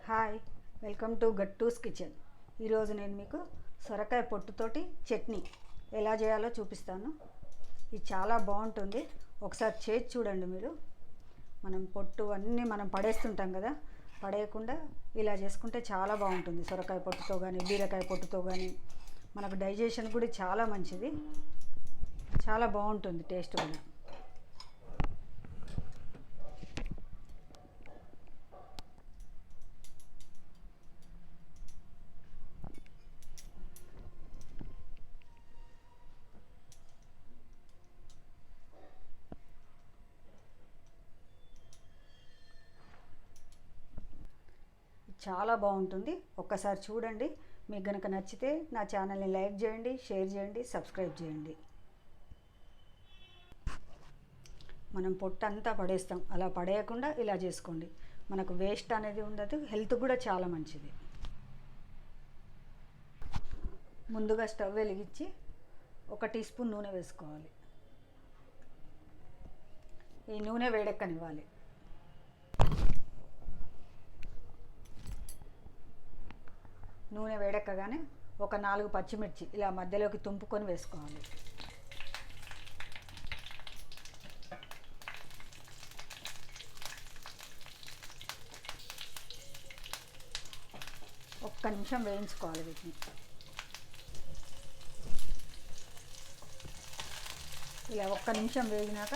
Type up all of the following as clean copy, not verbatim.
Hi, welcome to Gattu's kitchen. ఈరోజు నేను మీకు సొరకాయ పొట్టుతోటి చట్నీ ఎలా చేయాలో చూపిస్తాను. ఇది చాలా బాగుంటుంది. ఒకసారి చేసి చూడండి మీరు. మనం పొట్టు అన్నీ మనం పడేస్తుంటాం కదా, పడేయకుండా ఇలా చేసుకుంటే చాలా బాగుంటుంది. సొరకాయ పొట్టుతో కానీ బీరకాయ పొట్టుతో కానీ మనకు డైజెషన్ కూడా చాలా మంచిది. చాలా బాగుంటుంది టేస్ట్ కూడా. చాలా బాగుంటుంది. ఒక్కసారి చూడండి. మీకు కనుక నచ్చితే నా ఛానల్ని లైక్ చేయండి, షేర్ చేయండి, సబ్స్క్రైబ్ చేయండి. మనం పొట్టు అంతా పడేస్తాం, అలా పడేయకుండా ఇలా చేసుకోండి. మనకు వేస్ట్ అనేది ఉండదు, హెల్త్ కూడా చాలా మంచిది. ముందుగా స్టవ్ వెలిగించి 1 టీ స్పూన్ నూనె వేసుకోవాలి. ఈ నూనె వేడెక్కనివ్వాలి. నూనె వేడెక్కగానే ఒక 4 పచ్చిమిర్చి ఇలా మధ్యలోకి తుంపుకొని వేసుకోవాలి. ఒక్క నిమిషం వేయించుకోవాలి వీటిని. ఇలా ఒక్క నిమిషం వేగినాక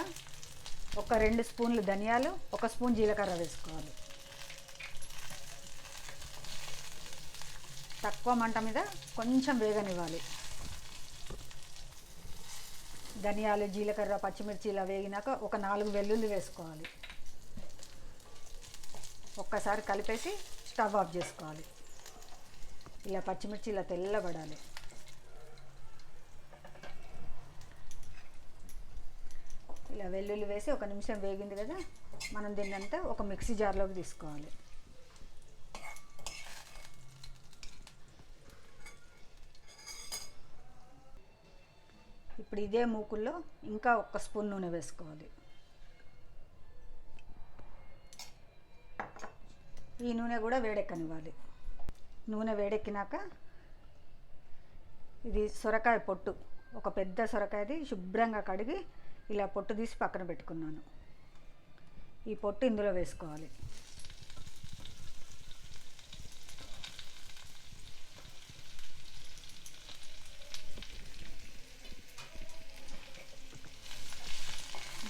ఒక 2 స్పూన్లు ధనియాలు, 1 స్పూన్ జీలకర్ర వేసుకోవాలి. తక్కువ మంట మీద కొంచెం వేగనివ్వాలి. ధనియాలు, జీలకర్ర, పచ్చిమిర్చి ఇలా వేగినాక ఒక 4 వెల్లుల్లి వేసుకోవాలి. ఒక్కసారి కలిపేసి స్టవ్ ఆఫ్ చేసుకోవాలి. ఇలా పచ్చిమిర్చి ఇలా తెల్లబడాలి. ఇలా వెల్లుల్లి వేసి 1 నిమిషం వేగింది కదా, మనం దీన్నంతా ఒక మిక్సీ జార్లోకి తీసుకోవాలి. ఇప్పుడు ఇదే మూకుల్లో ఇంకా 1 స్పూన్ నూనె వేసుకోవాలి. ఈ నూనె కూడా వేడెక్కనివ్వాలి. నూనె వేడెక్కినాక ఇది సొరకాయ పొట్టు, ఒక పెద్ద సొరకాయది శుభ్రంగా కడిగి ఇలా పొట్టు తీసి పక్కన పెట్టుకున్నాను. ఈ పొట్టు ఇందులో వేసుకోవాలి.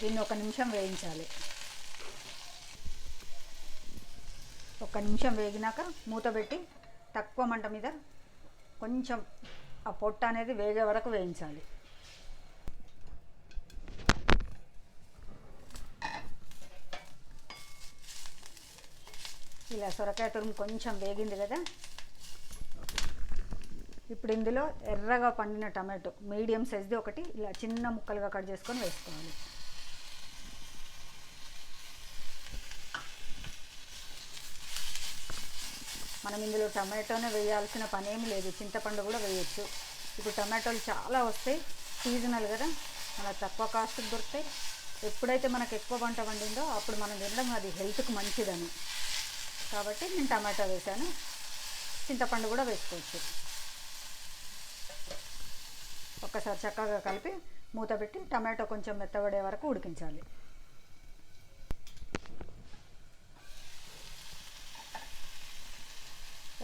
దీన్ని 1 నిమిషం వేయించాలి. 1 నిమిషం వేగినాక మూత పెట్టి తక్కువ మంట మీద కొంచెం ఆ పొట్టు అనేది వేగే వరకు వేయించాలి. ఇలా సొరకాయ తురుము కొంచెం వేగింది కదా, ఇప్పుడు ఇందులో ఎర్రగా పండిన టమాటో మీడియం సైజ్ది ఒకటి ఇలా చిన్న ముక్కలుగా కట్ చేసుకొని వేసుకోవాలి. మనం ఇందులో టమాటోనే వేయాల్సిన పని ఏమి లేదు, చింతపండు కూడా వేయచ్చు. ఇప్పుడు టమాటోలు చాలా వస్తాయి, సీజనల్ కదా, మనకు తక్కువ కాస్ట్కి దొరుకుతాయి. ఎప్పుడైతే మనకు ఎక్కువ పంట పండిందో అప్పుడు మనం తినడం అది హెల్త్కి మంచిదని, కాబట్టి నేను టమాటో వేసాను. చింతపండు కూడా వేసుకోవచ్చు. ఒక్కసారి చక్కగా కలిపి మూత పెట్టి టమాటో కొంచెం మెత్తబడే వరకు ఉడికించాలి.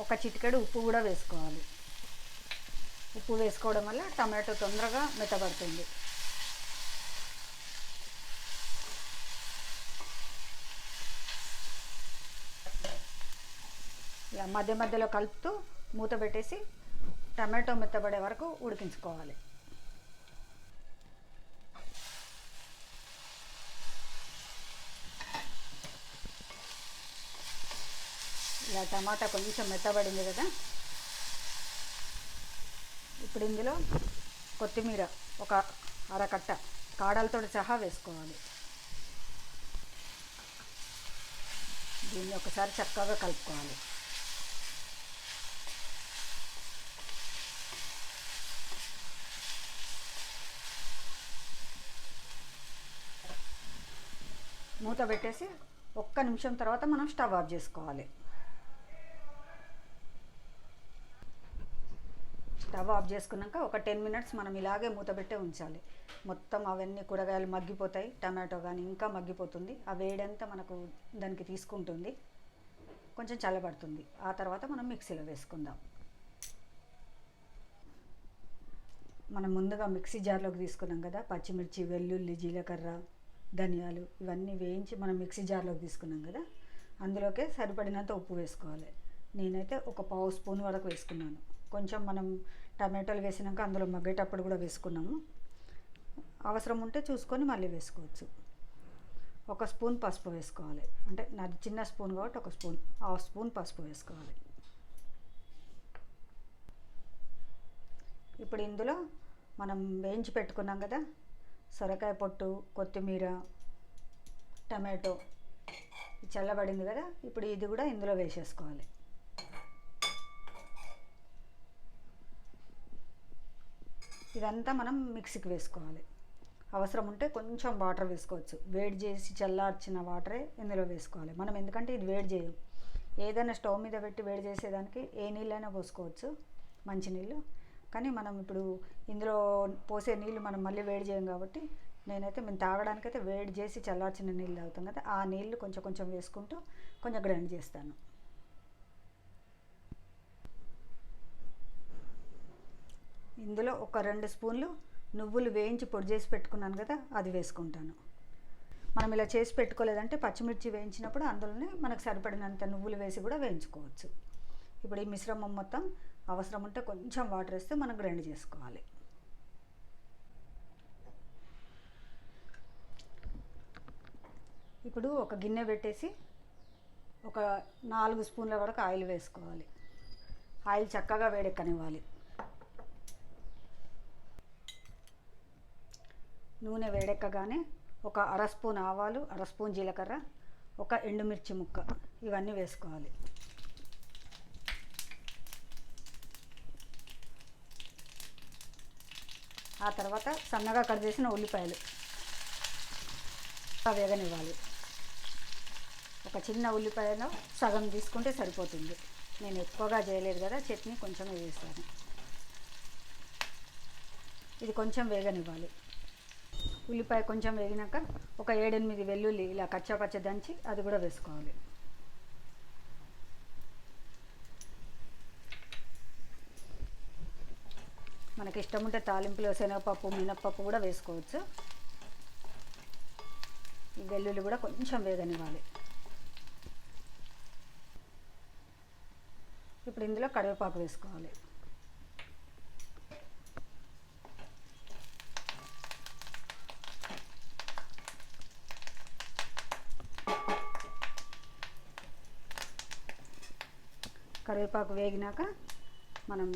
ఒక చిటికెడు ఉప్పు కూడా వేసుకోవాలి. ఉప్పు వేసుకోవడం వల్ల టమాటో తొందరగా మెత్తబడుతుంది. ఇలా మధ్య మధ్యలో కలుపుతూ మూత పెట్టేసి టమాటో మెత్తబడే వరకు ఉడికించుకోవాలి. ఇలా టమాటా కొంచెం మెత్తబడింది కదా, ఇప్పుడు ఇందులో కొత్తిమీర ఒక అరకట్ట కాడలతో సహా వేసుకోవాలి. దీన్ని ఒకసారి చక్కగా కలుపుకోవాలి. మూత పెట్టేసి 1 నిమిషం తర్వాత మనం స్టవ్ ఆఫ్ చేసుకోవాలి. స్టవ్ ఆఫ్ చేసుకున్నాక ఒక 10 మినిట్స్ మనం ఇలాగే మూత పెట్టే ఉంచాలి. మొత్తం అవన్నీ కూరగాయలు మగ్గిపోతాయి, టమాటో కానీ ఇంకా మగ్గిపోతుంది. ఆ వేడంతా మనకు దానికి తీసుకుంటుంది, కొంచెం చల్లబడుతుంది. ఆ తర్వాత మనం మిక్సీలో వేసుకుందాం. మనం ముందుగా మిక్సీ జార్లోకి తీసుకున్నాం కదా, పచ్చిమిర్చి, వెల్లుల్లి, జీలకర్ర, ధనియాలు ఇవన్నీ వేయించి మనం మిక్సీ జార్లోకి తీసుకున్నాం కదా, అందులోకే సరిపడినంత ఉప్పు వేసుకోవాలి. నేనైతే ఒక పావు స్పూన్ వరకు వేసుకున్నాను. కొంచెం మనం టమాటోలు వేసినాక అందులో మగ్గేటప్పుడు కూడా వేసుకున్నాము. అవసరం ఉంటే చూసుకొని మళ్ళీ వేసుకోవచ్చు. ఒక స్పూన్ పసుపు వేసుకోవాలి. అంటే నాది చిన్న స్పూన్ కాబట్టి ఒక స్పూన్, హాఫ్ స్పూన్ పసుపు వేసుకోవాలి. ఇప్పుడు ఇందులో మనం వేయించి పెట్టుకున్నాం కదా సొరకాయ పొట్టు, కొత్తిమీర, టమాటో చల్లబడింది కదా, ఇప్పుడు ఇది కూడా ఇందులో వేసేసుకోవాలి. ఇదంతా మనం మిక్సీకి వేసుకోవాలి. అవసరం ఉంటే కొంచెం వాటర్ వేసుకోవచ్చు. వేడి చేసి చల్లార్చిన వాటరే ఇందులో వేసుకోవాలి మనం, ఎందుకంటే ఇది వేడి చేయం. ఏదైనా స్టవ్ మీద పెట్టి వేడి చేసేదానికి ఏ నీళ్ళైనా పోసుకోవచ్చు, మంచినీళ్ళు. కానీ మనం ఇప్పుడు ఇందులో పోసే నీళ్ళు మనం మళ్ళీ వేడి చేయం కాబట్టి నేనైతే మేము తాగడానికైతే వేడి చేసి చల్లార్చిన నీళ్ళు తాగుతాం కదా, ఆ నీళ్ళు కొంచెం కొంచెం వేసుకుంటూ కొంచెం గ్రైండ్ చేస్తాను. ఇందులో ఒక 2 స్పూన్లు నువ్వులు వేయించి పొడి చేసి పెట్టుకున్నాను కదా, అది వేసుకుంటాను. మనం ఇలా చేసి పెట్టుకోలేదంటే పచ్చిమిర్చి వేయించినప్పుడు అందులోనే మనకు సరిపడినంత నువ్వులు వేసి కూడా వేయించుకోవచ్చు. ఇప్పుడు ఈ మిశ్రమం మొత్తం అవసరం ఉంటే కొంచెం వాటర్ వేస్తే మనం గ్రైండ్ చేసుకోవాలి. ఇప్పుడు ఒక గిన్నె పెట్టేసి ఒక 4 స్పూన్ల వరకు ఆయిల్ వేసుకోవాలి. ఆయిల్ చక్కగా వేడెక్కనివ్వాలి. నూనె వేడెక్కగానే ఒక 1/2 స్పూన్ ఆవాలు, 1/2 స్పూన్ జీలకర్ర, ఒక ఎండుమిర్చి ముక్క ఇవన్నీ వేసుకోవాలి. ఆ తర్వాత సన్నగా కట్ చేసిన ఉల్లిపాయలు వేగనివ్వాలి. ఒక చిన్న ఉల్లిపాయలో సగం తీసుకుంటే సరిపోతుంది. నేను ఎక్కువగా చేయలేదు కదా, చట్నీ కొంచెం వేస్తాను. ఇది కొంచెం వేగనివ్వాలి. ఉల్లిపాయ కొంచెం వేగినాక ఒక 7-8 వెల్లుల్లి ఇలా కచ్చాపచ్చ దంచి అది కూడా వేసుకోవాలి. మనకి ఇష్టం ఉంటే తాలింపులో శనగపప్పు, మినప్పప్పు కూడా వేసుకోవచ్చు. ఈ వెల్లుల్లి కూడా కొంచెం వేగనివ్వాలి. ఇప్పుడు ఇందులో కరివేపాకు వేసుకోవాలి. కరివేపాకు వేగినాక మనం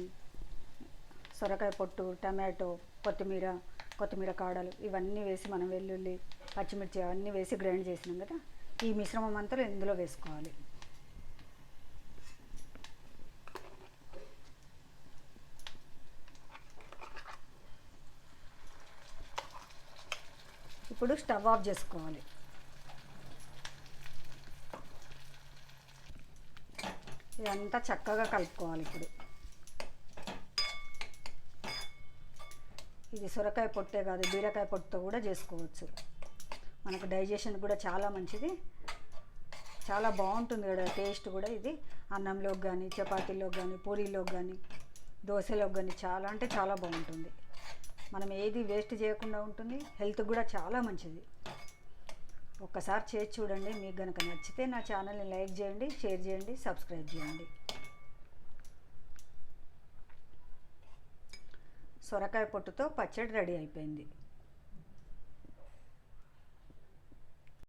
సొరకాయ పొట్టు, టమాటో, కొత్తిమీర కాడలు ఇవన్నీ వేసి మనం వెల్లుల్లి, పచ్చిమిర్చి అవన్నీ వేసి గ్రైండ్ చేసినాం కదా, ఈ మిశ్రమం అంతా ఇందులో వేసుకోవాలి. ఇప్పుడు స్టవ్ ఆఫ్ చేసుకోవాలి. ఇదంతా చక్కగా కలుపుకోవాలి. ఇప్పుడు ఇది సొరకాయ పొట్టే కాదు, బీరకాయ పొట్టుతో కూడా చేసుకోవచ్చు. మనకు డైజెషన్ కూడా చాలా మంచిది, చాలా బాగుంటుంది కూడా టేస్ట్ కూడా. ఇది అన్నంలోకి కానీ, చపాతీలోకి కానీ, పూరీలోకి కానీ, దోశలోకి కానీ చాలా అంటే చాలా బాగుంటుంది. మనం ఏది వేస్ట్ చేయకుండా ఉంటుంది, హెల్త్ కూడా చాలా మంచిది. ఒక్కసారి చేసి చూడండి. మీకు కనుక నచ్చితే నా ఛానల్ని లైక్ చేయండి, షేర్ చేయండి, సబ్స్క్రైబ్ చేయండి. సొరకాయ పొట్టుతో పచ్చడి రెడీ అయిపోయింది.